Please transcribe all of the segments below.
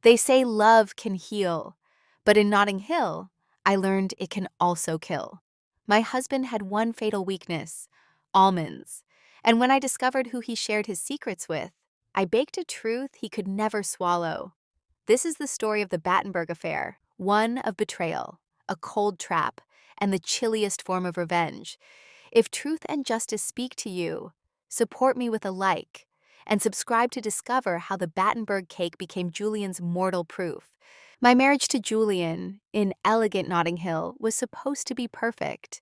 They say love can heal, but in Notting Hill, I learned it can also kill. My husband had one fatal weakness: almonds. And when I discovered who he shared his secrets with, I baked a truth he could never swallow. This is the story of the Battenberg affair, one of betrayal, a cold trap, and the chilliest form of revenge. If truth and justice speak to you, support me with a like, and subscribe to discover how the Battenberg cake became Julian's mortal proof. My marriage to Julian, in elegant Notting Hill, was supposed to be perfect,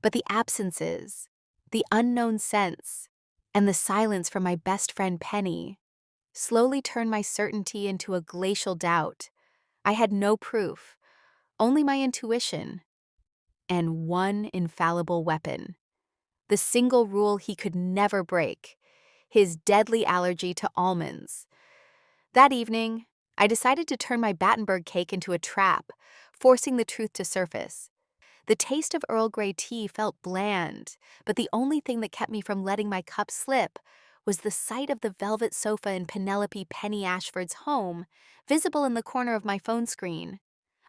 but the absences, the unknown sense, and the silence from my best friend Penny slowly turned my certainty into a glacial doubt. I had no proof, only my intuition, and one infallible weapon: the single rule he could never break: his deadly allergy to almonds. That evening, I decided to turn my Battenberg cake into a trap, forcing the truth to surface. The taste of Earl Grey tea felt bland, but the only thing that kept me from letting my cup slip was the sight of the velvet sofa in Penelope Penny Ashford's home, visible in the corner of my phone screen.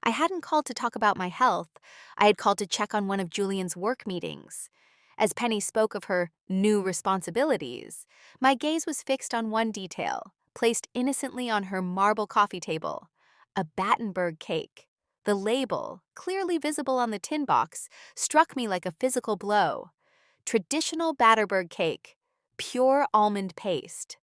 I hadn't called to talk about my health. I had called to check on one of Julian's work meetings. As Penny spoke of her new responsibilities, my gaze was fixed on one detail, placed innocently on her marble coffee table: a Battenberg cake. The label, clearly visible on the tin box, struck me like a physical blow. Traditional Battenberg cake, pure almond paste.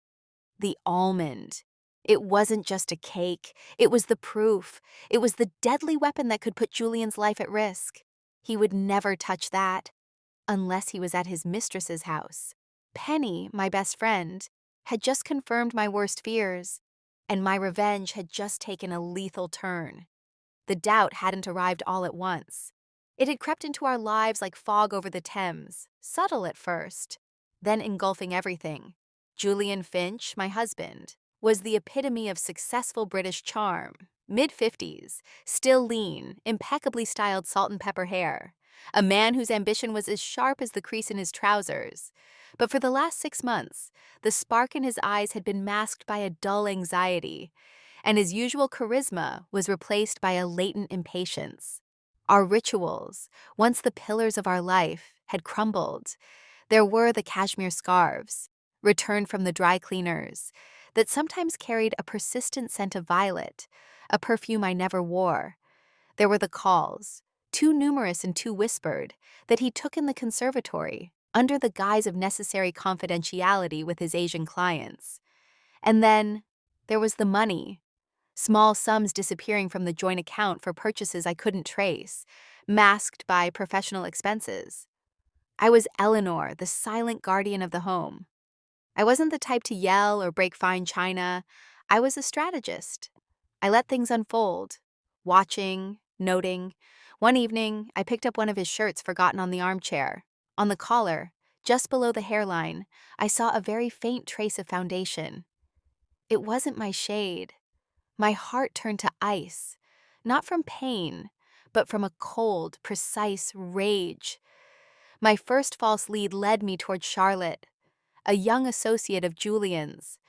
The almond. It wasn't just a cake, it was the proof. It was the deadly weapon that could put Julian's life at risk. He would never touch that, unless he was at his mistress's house. Penny, my best friend, had just confirmed my worst fears, and my revenge had just taken a lethal turn. The doubt hadn't arrived all at once. It had crept into our lives like fog over the Thames, subtle at first, then engulfing everything. Julian Finch, my husband, was the epitome of successful British charm, mid-50s, still lean, impeccably styled salt and pepper hair. A man whose ambition was as sharp as the crease in his trousers. But for the last 6 months, the spark in his eyes had been masked by a dull anxiety, and his usual charisma was replaced by a latent impatience. Our rituals, once the pillars of our life, had crumbled. There were the cashmere scarves, returned from the dry cleaners, that sometimes carried a persistent scent of violet, a perfume I never wore. There were the calls, too numerous and too whispered, that he took in the conservatory, under the guise of necessary confidentiality with his Asian clients. And then there was the money. Small sums disappearing from the joint account for purchases I couldn't trace, masked by professional expenses. I was Eleanor, the silent guardian of the home. I wasn't the type to yell or break fine china. I was a strategist. I let things unfold, watching, noting. One evening, I picked up one of his shirts forgotten on the armchair. On the collar, just below the hairline, I saw a very faint trace of foundation. It wasn't my shade. My heart turned to ice, not from pain, but from a cold, precise rage. My first false lead led me toward Charlotte, a young associate of Julian's.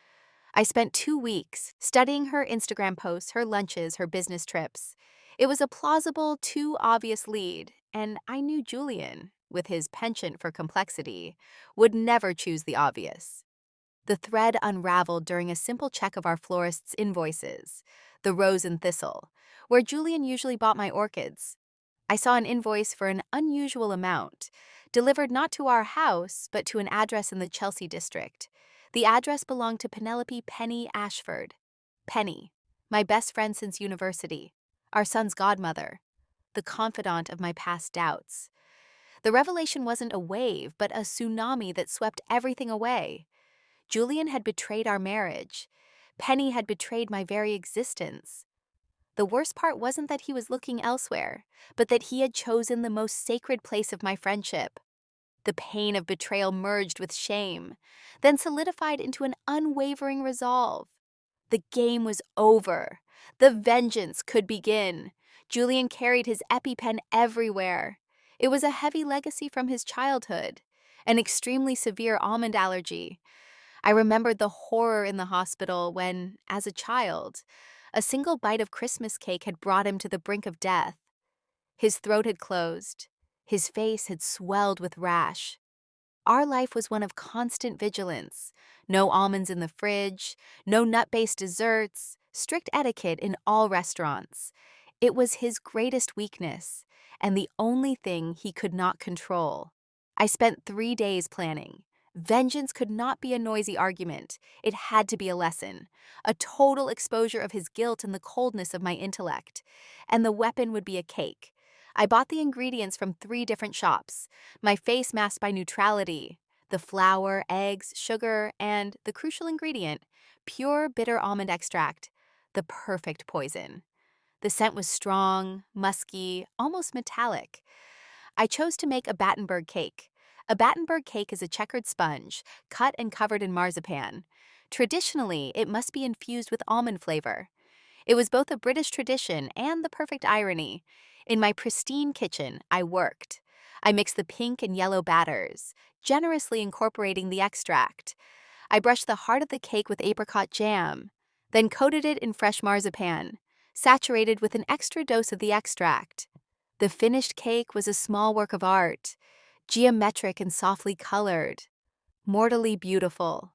I spent 2 weeks studying her Instagram posts, her lunches, her business trips. It was a plausible, too obvious lead, and I knew Julian, with his penchant for complexity, would never choose the obvious. The thread unraveled during a simple check of our florist's invoices, the Rose and Thistle, where Julian usually bought my orchids. I saw an invoice for an unusual amount, delivered not to our house, but to an address in the Chelsea district. The address belonged to Penelope Penny Ashford. Penny, my best friend since university, our son's godmother, the confidant of my past doubts. The revelation wasn't a wave, but a tsunami that swept everything away. Julian had betrayed our marriage. Penny had betrayed my very existence. The worst part wasn't that he was looking elsewhere, but that he had chosen the most sacred place of my friendship. The pain of betrayal merged with shame, then solidified into an unwavering resolve. The game was over. The vengeance could begin. Julian carried his EpiPen everywhere. It was a heavy legacy from his childhood, an extremely severe almond allergy. I remembered the horror in the hospital when, as a child, A single bite of Christmas cake had brought him to the brink of death. His throat had closed. His face had swelled with rash. Our life was one of constant vigilance. No almonds in the fridge, no nut-based desserts, strict etiquette in all restaurants. It was his greatest weakness, and the only thing he could not control. I spent 3 days planning. Vengeance could not be a noisy argument. It had to be a lesson, a total exposure of his guilt and the coldness of my intellect. And the weapon would be a cake. I bought the ingredients from 3 different shops. My face masked by neutrality, the flour, eggs, sugar, and the crucial ingredient, pure bitter almond extract, the perfect poison. The scent was strong, musky, almost metallic. I chose to make a Battenberg cake. A Battenberg cake is a checkered sponge, cut and covered in marzipan. Traditionally, it must be infused with almond flavor. It was both a British tradition and the perfect irony. In my pristine kitchen, I worked. I mixed the pink and yellow batters, generously incorporating the extract. I brushed the heart of the cake with apricot jam, then coated it in fresh marzipan, saturated with an extra dose of the extract. The finished cake was a small work of art, geometric and softly colored, mortally beautiful.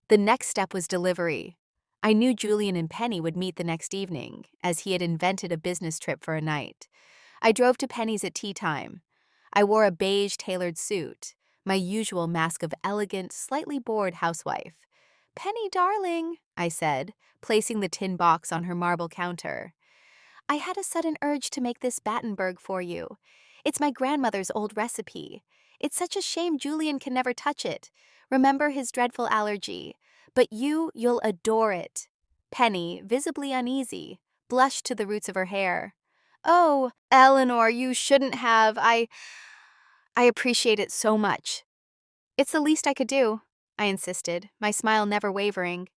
The next step was delivery. I knew Julian and Penny would meet the next evening, as he had invented a business trip for a night. I drove to Penny's at tea time. I wore a beige tailored suit, my usual mask of elegant, slightly bored housewife. "Penny, darling," I said, placing the tin box on her marble counter. "I had a sudden urge to make this Battenberg for you. It's my grandmother's old recipe. It's such a shame Julian can never touch it. Remember his dreadful allergy. But you'll adore it." Penny, visibly uneasy, blushed to the roots of her hair. "Oh, Eleanor, you shouldn't have. I appreciate it so much." "It's the least I could do," I insisted, my smile never wavering.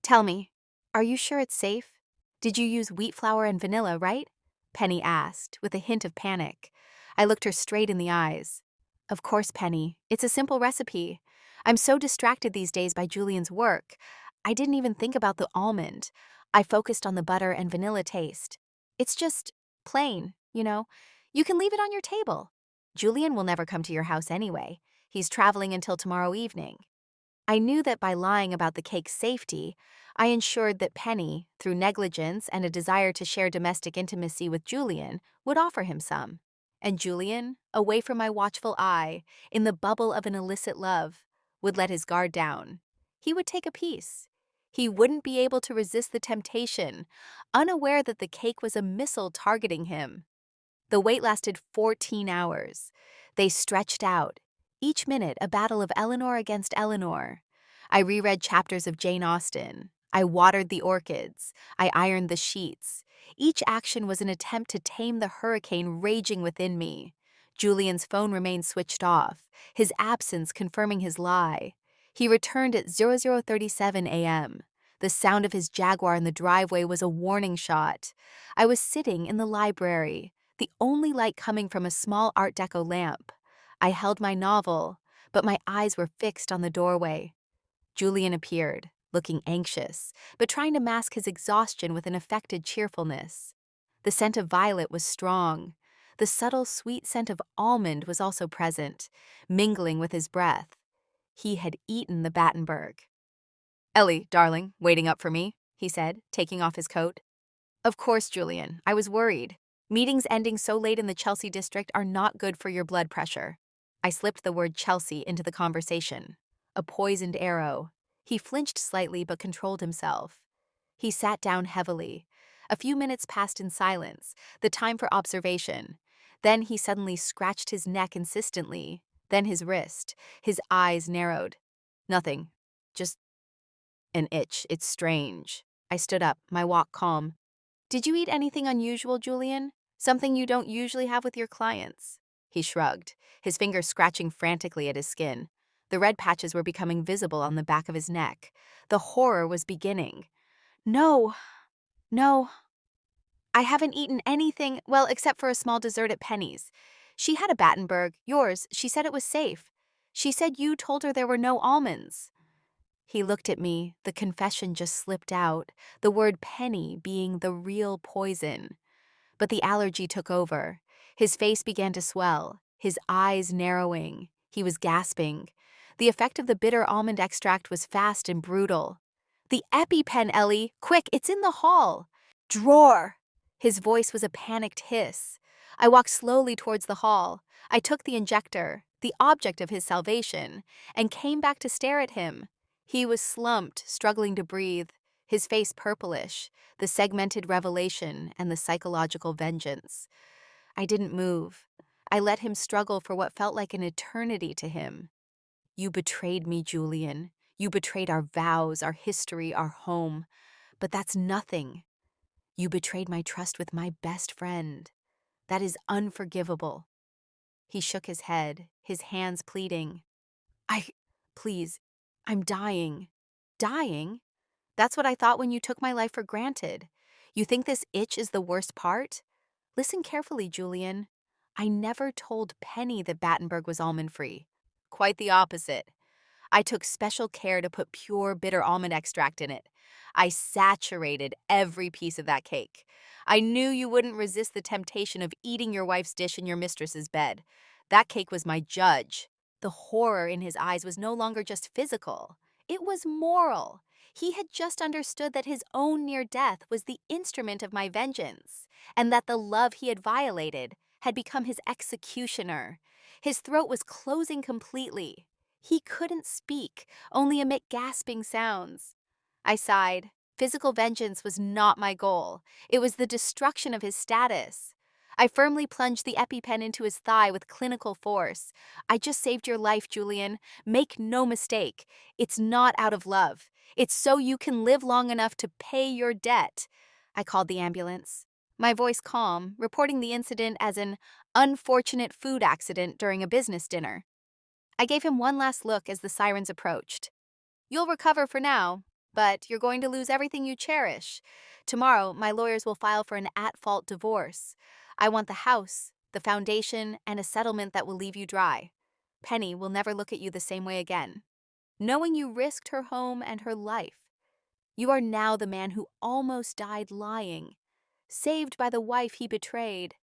"Tell me, are you sure it's safe? Did you use wheat flour and vanilla, right?" Penny asked, with a hint of panic. I looked her straight in the eyes. "Of course, Penny. It's a simple recipe. I'm so distracted these days by Julian's work. I didn't even think about the almond. I focused on the butter and vanilla taste. It's just plain, you know. You can leave it on your table. Julian will never come to your house anyway. He's traveling until tomorrow evening." I knew that by lying about the cake's safety, I ensured that Penny, through negligence and a desire to share domestic intimacy with Julian, would offer him some. And Julian, away from my watchful eye, in the bubble of an illicit love, would let his guard down. He would take a piece. He wouldn't be able to resist the temptation, unaware that the cake was a missile targeting him. The wait lasted 14 hours. They stretched out, each minute a battle of Eleanor against Eleanor. I reread chapters of Jane Austen. I watered the orchids. I ironed the sheets. Each action was an attempt to tame the hurricane raging within me. Julian's phone remained switched off, his absence confirming his lie. He returned at 00:37 a.m. The sound of his Jaguar in the driveway was a warning shot. I was sitting in the library, the only light coming from a small Art Deco lamp. I held my novel, but my eyes were fixed on the doorway. Julian appeared, looking anxious, but trying to mask his exhaustion with an affected cheerfulness. The scent of violet was strong. The subtle, sweet scent of almond was also present, mingling with his breath. He had eaten the Battenberg. "Ellie, darling, waiting up for me," he said, taking off his coat. "Of course, Julian. I was worried. Meetings ending so late in the Chelsea district are not good for your blood pressure." I slipped the word Chelsea into the conversation. A poisoned arrow. He flinched slightly but controlled himself. He sat down heavily. A few minutes passed in silence, the time for observation. Then he suddenly scratched his neck insistently, then his wrist. His eyes narrowed. "Nothing. Just an itch. It's strange." I stood up, my walk calm. "Did you eat anything unusual, Julian? Something you don't usually have with your clients?" He shrugged, his fingers scratching frantically at his skin. The red patches were becoming visible on the back of his neck. The horror was beginning. No, I haven't eaten anything, well, except for a small dessert at Penny's. She had a Battenberg, yours. She said it was safe. She said you told her there were no almonds." He looked at me, the confession just slipped out, the word penny being the real poison. But the allergy took over. His face began to swell, his eyes narrowing. He was gasping. The effect of the bitter almond extract was fast and brutal. "The EpiPen, Ellie! Quick, it's in the hall!" "Drawer!" His voice was a panicked hiss. I walked slowly towards the hall. I took the injector, the object of his salvation, and came back to stare at him. He was slumped, struggling to breathe, his face purplish, the segmented revelation and the psychological vengeance. I didn't move. I let him struggle for what felt like an eternity to him. "You betrayed me, Julian. You betrayed our vows, our history, our home. But that's nothing. You betrayed my trust with my best friend. That is unforgivable." He shook his head, his hands pleading. "I, please, I'm dying." "Dying? That's what I thought when you took my life for granted. You think this itch is the worst part? Listen carefully, Julian. I never told Penny that Battenberg was almond-free. Quite the opposite. I took special care to put pure bitter almond extract in it. I saturated every piece of that cake. I knew you wouldn't resist the temptation of eating your wife's dish in your mistress's bed. That cake was my judge. The horror in his eyes was no longer just physical. It was moral. He had just understood that his own near death was the instrument of my vengeance, and that the love he had violated had become his executioner. His throat was closing completely. He couldn't speak, only emit gasping sounds. I sighed. Physical vengeance was not my goal. It was the destruction of his status. I firmly plunged the EpiPen into his thigh with clinical force. "I just saved your life, Julian. Make no mistake. It's not out of love. It's so you can live long enough to pay your debt." I called the ambulance. My voice calm, reporting the incident as an unfortunate food accident during a business dinner. I gave him one last look as the sirens approached. "You'll recover for now, but you're going to lose everything you cherish. Tomorrow, my lawyers will file for an at-fault divorce. I want the house, the foundation, and a settlement that will leave you dry. Penny will never look at you the same way again. Knowing you risked her home and her life, you are now the man who almost died lying, saved by the wife he betrayed."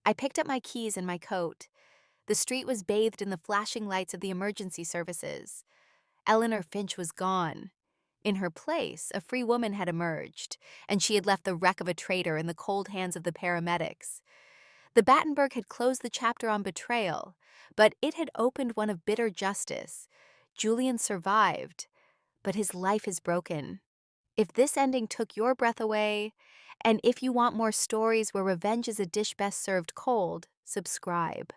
I picked up my keys and my coat. The street was bathed in the flashing lights of the emergency services. Eleanor Finch was gone. In her place, a free woman had emerged, and she had left the wreck of a traitor in the cold hands of the paramedics. The Battenberg had closed the chapter on betrayal, but it had opened one of bitter justice. Julian survived, but his life is broken. If this ending took your breath away, and if you want more stories where revenge is a dish best served cold, subscribe.